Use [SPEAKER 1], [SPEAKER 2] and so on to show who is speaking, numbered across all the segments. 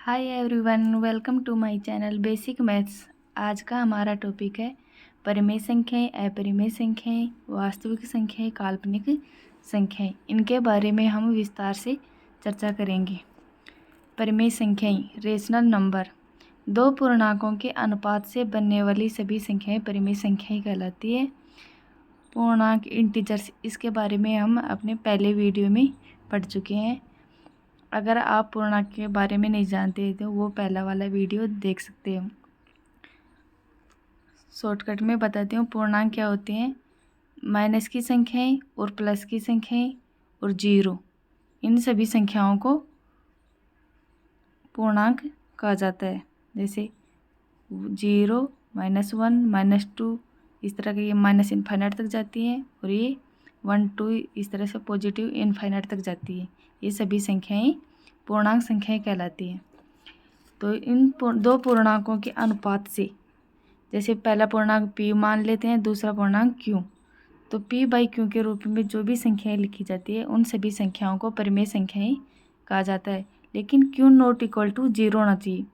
[SPEAKER 1] Hi everyone, welcome to my channel basic maths. आज का हमारा टॉपिक है परिमेय संख्याएं, अपरिमेय संख्याएं, वास्तविक संख्याएं, काल्पनिक संख्याएं। इनके बारे में हम विस्तार से चर्चा करेंगे। परिमेय संख्याएं, रेशनल नंबर। दो पूर्णांकों के अनुपात से बनने वाली सभी संख्याएं परिमेय संख्याएं कहलाती है। पूर्णांक, इंटीजर्स, इसके बारे में हम अपने पहले वीडियो में पढ़ चुके हैं। अगर आप पूर्णांक के बारे में नहीं जानते तो वो पहला वाला वीडियो देख सकते हो। शॉर्टकट में बताती हूँ पूर्णांक क्या होते हैं। माइनस की संख्याएं और प्लस की संख्याएं और जीरो, इन सभी संख्याओं को पूर्णांक कहा जाता है। जैसे 0, -1, -2, इस तरह के ये माइनस इनफाइनाइट तक जाती है और ये 1, 2 इस तरह से पॉजिटिव इनफाइनाइट तक जाती है। ये सभी संख्याएं पूर्णांक संख्याएं कहलाती हैं। तो इन दो पूर्णांकों के अनुपात से, जैसे पहला पूर्णांक p मान लेते हैं, दूसरा पूर्णांक q, तो p/q के रूप में जो भी संख्याएं लिखी जाती है उन सभी संख्याओं को परिमेय संख्याएं कहा जाता है। लेकिन q नॉट इक्वल टू 0 होना चाहिए।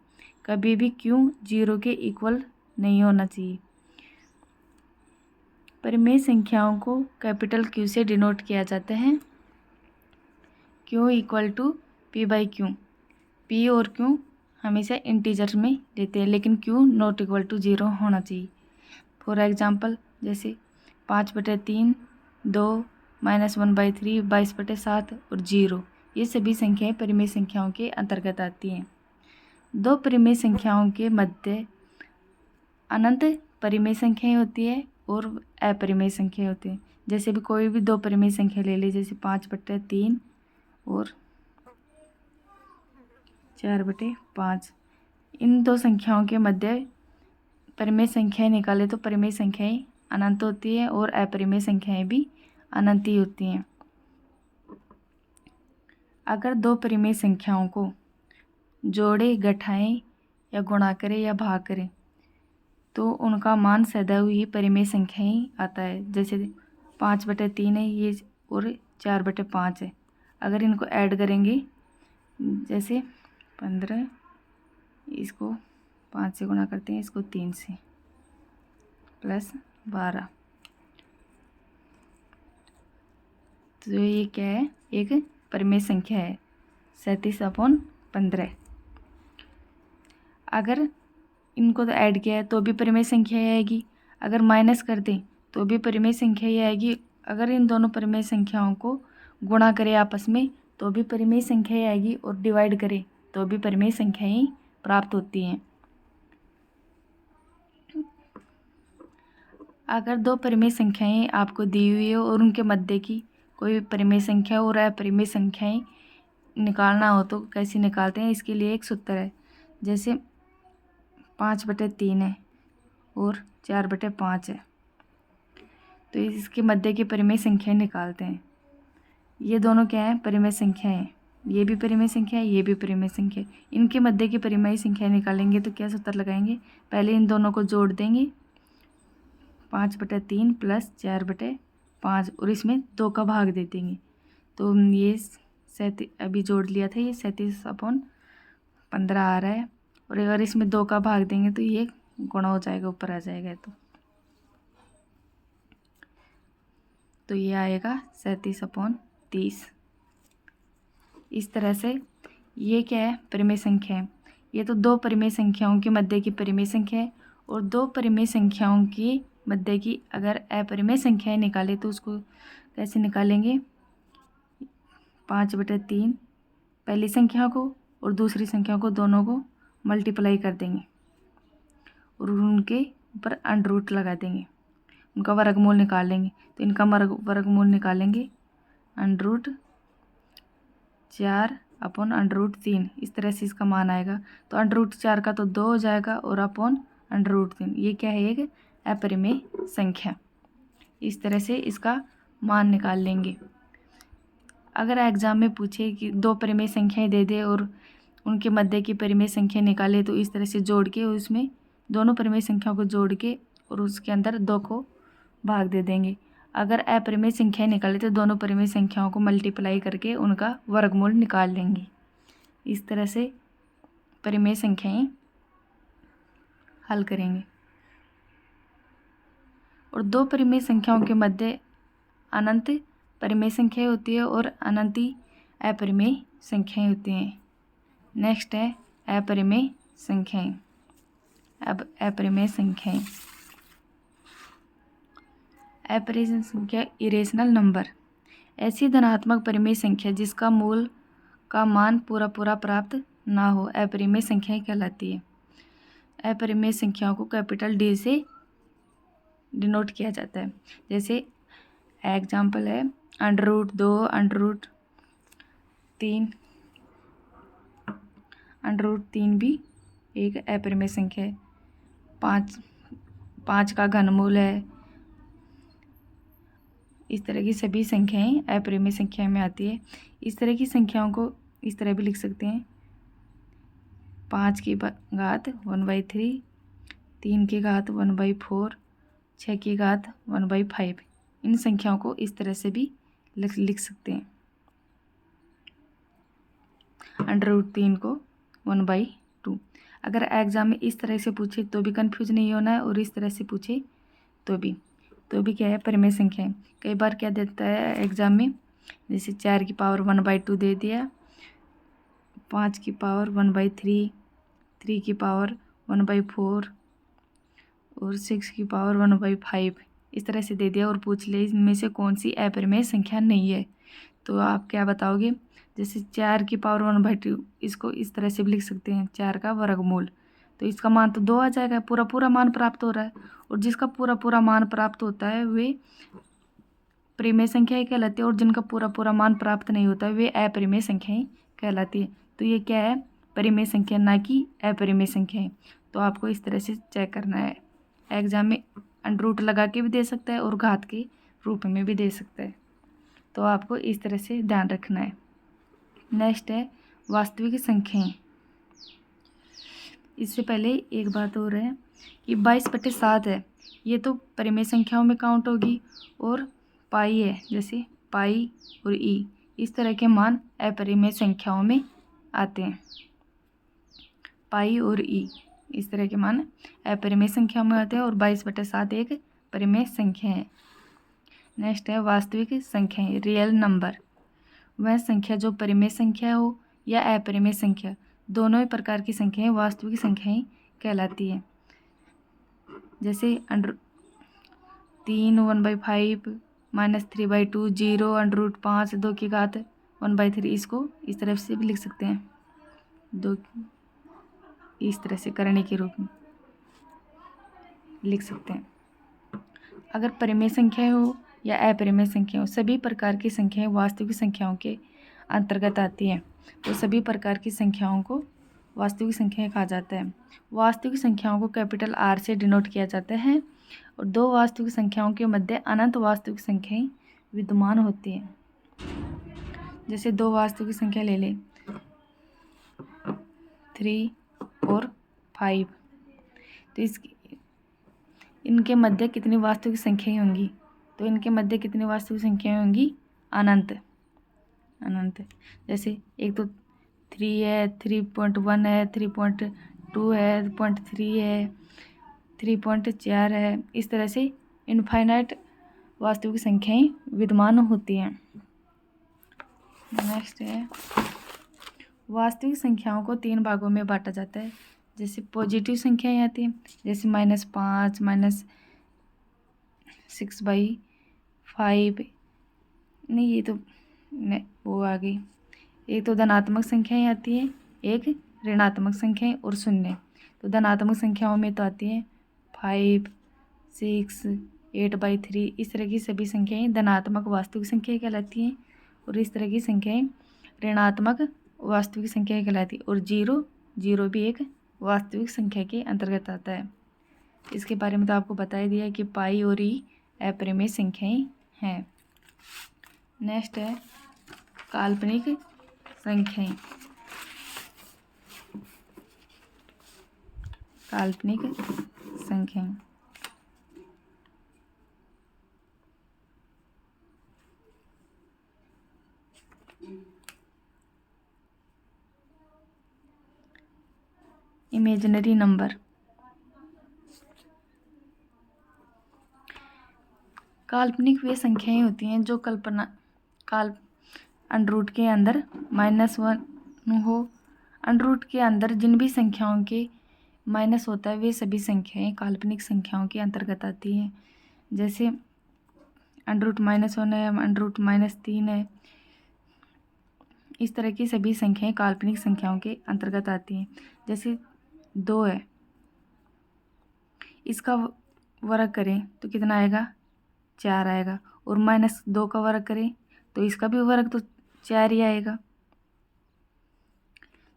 [SPEAKER 1] कभी भी q 0 के इक्वल नहीं होना चाहिए। परिमेय संख्याओं को कैपिटल Q से डिनोट किया जाता है। q equal to p/q। p और q हमेशा इंटीजर में लेते हैं, लेकिन q नॉट इक्वल टू 0 होना चाहिए। फॉर एग्जांपल, जैसे 5/3, 2, -1/3, 22/7 और 0, ये सभी संख्याएं परिमेय संख्याओं के अंतर्गत आती हैं। दो परिमेय संख्याओं के मध्य अनंत परिमेय संख्याएं होती है और अपरिमेय संख्याएं होती हैं। जैसे भी कोई भी दो परिमेय संख्या ले ली, जैसे 5/3 और 4/5, इन दो संख्याओं के मध्य परिमेय संख्याएं निकाले तो परिमेय संख्याएं अनंत होती है और अपरिमेय संख्याएं भी अनंत ही होती हैं। अगर दो परिमेय संख्याओं को जोड़े, घटाएं या गुणा करें या भाग करें तो उनका मान सदैव ही परिमेय संख्या ही आता है। जैसे 5/3 है ये और 4/5 है। अगर इनको ऐड करेंगे, जैसे 15, इसको 5 से गुणा करते हैं, इसको 3 से, प्लस 12, तो ये क्या है, एक परिमेय संख्या है, 37/15। अगर इनको तो ऐड किया है तो भी परिमेय संख्या ही आएगी। अगर माइनस कर दें तो भी परिमेय संख्या ही आएगी। अगर इन दोनों परिमेय संख्याओं को गुणा करें आपस में तो भी परिमेय संख्या ही आएगी और डिवाइड करें तो भी परिमेय संख्या ही प्राप्त होती हैं। अगर दो परिमेय संख्याएं आपको दी हुई है और उनके मध्य की कोई परिमेय संख्या और अपरिमेय संख्याएं निकालना हो तो कैसे निकालते हैं, इसके लिए एक सूत्र है। जैसे 5/3 है और 4/5 है, तो इसके मध्य की परिमेय संख्याएं निकालते हैं। ये दोनों क्या है, परिमेय संख्या है। ये भी परिमेय संख्या है, ये भी परिमेय संख्या है। इनके मध्य की परिमेय संख्या निकालेंगे तो क्या सूत्र लगाएंगे, पहले इन दोनों को जोड़ देंगे, 5/3 प्लस 4/5, और इसमें 2 का भाग दे देंगे। तो ये अभी जोड़ लिया था, ये 37/15 आ रहा है। और अगर इसमें 2 का भाग देंगे तो ये गुणा हो जाएगा, ऊपर आ जाएगा। तो ये आएगा 37/30। इस तरह से ये क्या है, परिमेय संख्या है। ये तो दो परिमेय संख्याओं के मध्य की परिमेय संख्या है। और दो परिमेय संख्याओं की मध्य की अगर अपरिमेय संख्याएं निकाले तो उसको कैसे निकालेंगे, 5/3 पहली संख्या को और दूसरी संख्या को, दोनों को मल्टीप्लाई कर देंगे और उनके ऊपर अंडर रूट लगा देंगे, उनका वर्गमूल निकाल लेंगे। तो इनका वर्गमूल निकालेंगे, √4/√3, इस तरह से इसका मान आएगा। तो √4 का तो 2 हो जाएगा और अपॉन √3, ये क्या है, एक अपरिमेय संख्या। इस तरह से इसका मान निकाल लेंगे। अगर एग्जाम में पूछे कि दो परिमेय संख्याएं दे दे और उनके मध्य की परिमेय संख्या निकाले तो इस तरह से जोड़ के उसमें दोनों परिमेय संख्याओं को जोड़ के और उसके अंदर 2 को भाग दे देंगे। अगर अपरिमेय संख्याएं निकाले तो दोनों परिमेय संख्याओं को मल्टीप्लाई करके उनका वर्गमूल निकाल लेंगे। इस तरह से परिमेय संख्याएं हल करेंगे। और दो परिमेय संख्याओं के मध्य अनंत परिमेय संख्याएं होती है और अनंत अपरिमेय संख्याएं होती हैं। नेक्स्ट है अपरिमेय संख्याएं। अब अपरिमेय संख्याएं, अपरिमेय संख्या इरेशनल नंबर, ऐसी धनात्मक परिमेय संख्या जिसका मूल का मान पूरा पूरा प्राप्त ना हो अपरिमेय संख्याएं कहलाती है। अपरिमेय संख्याओं को कैपिटल डी से डिनोट किया जाता है। जैसे एग्जाम्पल है √2, √3, √3 भी एक अपरिमेय संख्या है। 5 का घनमूल है। इस तरह की सभी संख्याएं अपरिमेय संख्या में आती है। इस तरह की संख्याओं को इस तरह भी लिख सकते हैं 5 की घात 1/3, 3 की घात 1/4, 6 की घात 1/5। इन संख्याओं को इस तरह से भी लिख सकते हैं। √3 को 1/2। अगर एग्जाम में इस तरह से पूछे तो भी कंफ्यूज नहीं होना है, और इस तरह से पूछे तो भी क्या है, परिमेय संख्या है। कई बार क्या देता है एग्जाम में, जैसे 4 की पावर 1/2 दे दिया, 5 की पावर 1/3, 3 की पावर 1/4 और 6 की पावर 1/5 इस तरह से दे दिया और पूछ ले इनमें से कौन सी अपरिमेय संख्या नहीं है। तो आप क्या बताओगे, जैसे 4 की पावर 1/2, इसको इस तरह से भी लिख सकते हैं 4 का वर्गमूल। तो इसका मान तो 2 आ जाएगा, पूरा पूरा मान प्राप्त हो रहा है। और जिसका पूरा पूरा मान प्राप्त होता है वे परिमेय संख्याएं कहलाती है, और जिनका पूरा पूरा मान प्राप्त नहीं होता वे अपरिमेय संख्याएं कहलाती है। तो ये क्या है, परिमेय संख्या ना कि अपरिमेय संख्याएं। तो आपको इस तरह से चेक करना है। एग्जाम में √ लगा के भी दे सकता है और घात के रूप में भी दे सकता है। तो आपको इस तरह से ध्यान रखना है। नेक्स्ट है वास्तविक संख्याएं। इससे पहले एक बात और है कि 22/7 है, ये तो परिमेय संख्याओं में काउंट होगी। और पाई है, जैसे पाई और ई, इस तरह के मान अपरिमेय संख्याओं में आते हैं। पाई और ई इस तरह के मान अपरिमेय संख्याओं में आते हैं, और 22/7 एक परिमेय संख्या है। नेक्स्ट है वास्तविक संख्याएं, रियल नंबर, वह संख्या जो परिमेय संख्या हो या अपरिमेय संख्या, दोनों ही प्रकार की संख्याएं वास्तविक संख्याएं कहलाती है। जैसे 3 1/5, -3/2, 0, √5, 2 की घात 1/3, इसको इस तरह से भी लिख सकते हैं, 2 इस तरह से करने के रूप में लिख सकते हैं। अगर परिमेय संख्या हो या अपरिमेय संख्या हो, सभी प्रकार की संख्याएं वास्तविक संख्याओं के अंतर्गत आती हैं। तो सभी प्रकार की संख्याओं को वास्तविक संख्याएं कहा जाता है। वास्तविक संख्याओं को कैपिटल R से डिनोट किया जाता है, और दो वास्तविक संख्याओं के मध्य अनंत वास्तविक संख्याएं विद्यमान होती हैं। जैसे दो वास्तविक संख्या ले लें 3 और 5, तो इनके मध्य कितनी वास्तविक संख्याएं होंगी, तो इनके मध्य कितनी वास्तविक संख्याएं होंगी, अनंत। जैसे एक तो 3 है, 3.1 है, 3.2 है, 0.3 है, 3.4 है, इस तरह से इनफाइनाइट वास्तविक संख्याएं विद्यमान होती हैं। नेक्स्ट है वास्तविक संख्याओं को 3 भागों में बांटा जाता है। जैसे पॉजिटिव संख्याएं आती हैं, जैसे -5, -6/5, नहीं ये तो वो आ गई। एक तो धनात्मक संख्याएं आती हैं, एक ऋणात्मक संख्याएं और शून्य। तो धनात्मक संख्याओं में तो आती हैं 5, 6, 8/3, इस तरह की सभी संख्याएं धनात्मक वास्तविक संख्याएं कहलाती हैं, और इस तरह की संख्याएं ऋणात्मक वास्तविक संख्याएं कहलाती है। और 0 भी एक वास्तविक संख्या के अंतर्गत आता है। इसके बारे में तो आपको बता ही दिया है कि पाई और ई अपरिमेय संख्याएं हैं। नेक्स्ट है काल्पनिक संख्याएं। काल्पनिक संख्याएं इमेजिनरी नंबर। काल्पनिक वे संख्याएं होती हैं जो अंडर रूट के अंदर -1 हो। अंडर रूट के अंदर जिन भी संख्याओं के माइनस होता है वे सभी संख्याएं काल्पनिक संख्याओं के अंतर्गत आती हैं। जैसे अंडर रूट -1 है, अंडर रूट -3 है, इस तरह की सभी संख्याएं काल्पनिक संख्याओं के अंतर्गत आती हैं। जैसे 2 है, इसका वर्ग करें तो कितना आएगा, 4 आएगा। और -2 का वर्ग करें तो इसका भी वर्ग तो 4 ही आएगा।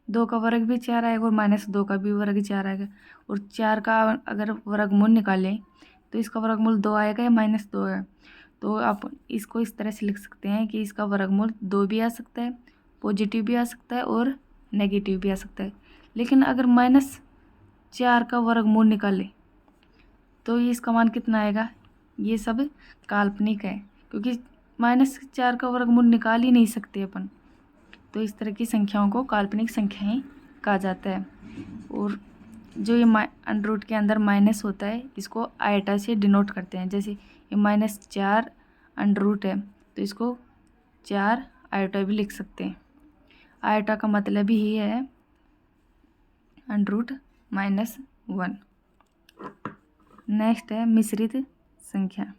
[SPEAKER 1] 2 का वर्ग भी 4 आएगा और -2 का भी वर्ग 4 आएगा। और 4 का अगर वर्गमूल निकालें तो इसका वर्गमूल 2 आएगा या -2 है। तो आप इसको इस तरह से लिख सकते हैं कि इसका वर्गमूल 2 भी आ सकता है, पॉजिटिव भी आ सकता है और नेगेटिव भी आ सकता है। लेकिन अगर -4 का वर्गमूल निकालें तो इसका मान कितना आएगा, ये सब काल्पनिक है क्योंकि -4 का वर्गमूल निकाल ही नहीं सकते अपन। तो इस तरह की संख्याओं को काल्पनिक संख्याएं कहा जाता है। और जो ये अंडर रूट के अंदर माइनस होता है इसको आयटा से डिनोट करते हैं। जैसे ये -4 अंडर रूट है तो इसको 4 आयटा भी लिख सकते हैं। आयटा का मतलब ही है अंडर रूट -1। नेक्स्ट है मिश्रित संख्या।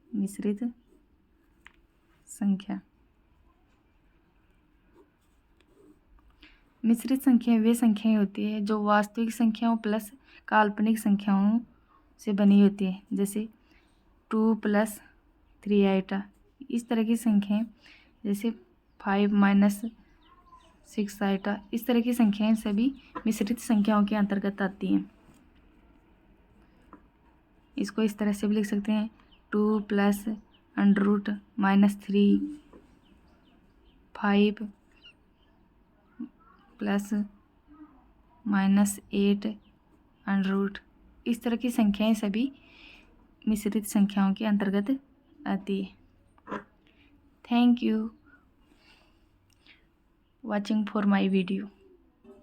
[SPEAKER 1] मिश्रित संख्या। मिश्रित संख्याएं वे संख्याएं होती है जो वास्तविक संख्याओं प्लस काल्पनिक संख्याओं से बनी होती है। जैसे 2 + 3 आइटा, इस तरह की संख्याएं। जैसे 5 - 6 आइटा, इस तरह की संख्याएं सभी मिश्रित संख्याओं के अंतर्गत आती हैं। इसको इस तरह से भी लिख सकते हैं, 2 + √-3 5 + -8 √। इस तरह की संख्याएं सभी मिश्रित संख्याओं के अंतर्गत आती है। Thank you watching for my video.